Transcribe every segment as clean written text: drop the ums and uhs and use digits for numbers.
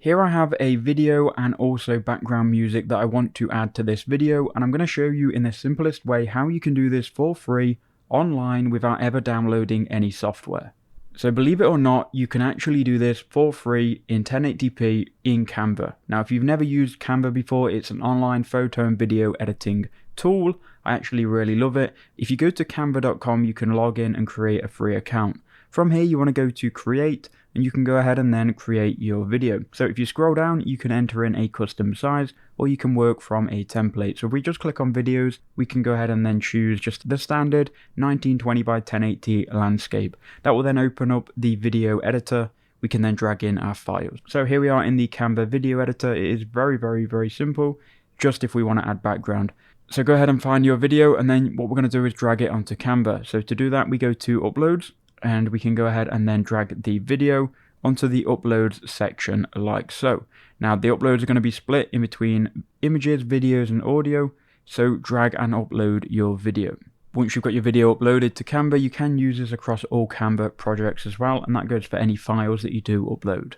Here I have a video and also background music that I want to add to this video, and I'm going to show you in the simplest way how you can do this for free online without ever downloading any software. So believe it or not, you can actually do this for free in 1080p in Canva. Now if you've never used Canva before, it's an online photo and video editing tool. I actually really love it. If you go to canva.com, you can log in and create a free account. From here you want to go to create, and you can go ahead and then create your video. So if you scroll down, you can enter in a custom size, or you can work from a template. So if we just click on videos, we can go ahead and then choose just the standard 1920 by 1080 landscape. That will then open up the video editor. We can then drag in our files. So here we are in the Canva video editor. It is very simple, just if we want to add background. So go ahead and find your video, and then what we're going to do is drag it onto Canva. So to do that, we go to uploads, and we can go ahead and then drag the video onto the uploads section like so. Now the uploads are going to be split in between images, videos and audio, so drag and upload your video. Once you've got your video uploaded to Canva, you can use this across all Canva projects as well, and that goes for any files that you do upload.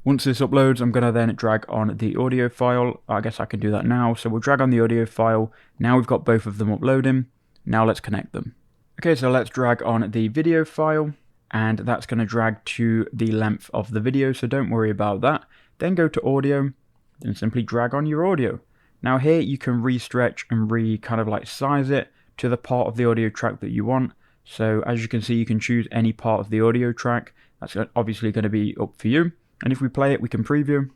Once this uploads, I'm going to then drag on the audio file. I guess I can do that now. So we'll drag on the audio file. Now we've got both of them uploading. Now let's connect them. Okay, so let's drag on the video file, and that's going to drag to the length of the video, so don't worry about that. Then go to audio, then simply drag on your audio. Now here you can re-stretch and kind of like size it to the part of the audio track that you want. So as you can see, you can choose any part of the audio track. That's obviously going to be up for you. And if we play it, we can preview.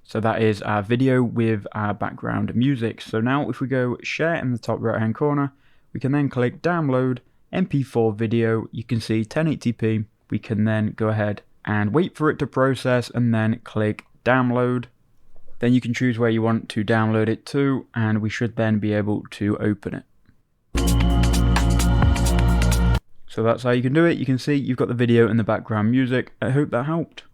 So that is our video with our background music. So now if we go share in the top right hand corner, we can then click download MP4 video. You can see 1080p. We can then go ahead and wait for it to process and then click download. Then you can choose where you want to download it to, and we should then be able to open it. So that's how you can do it. You can see you've got the video and the background music. I hope that helped.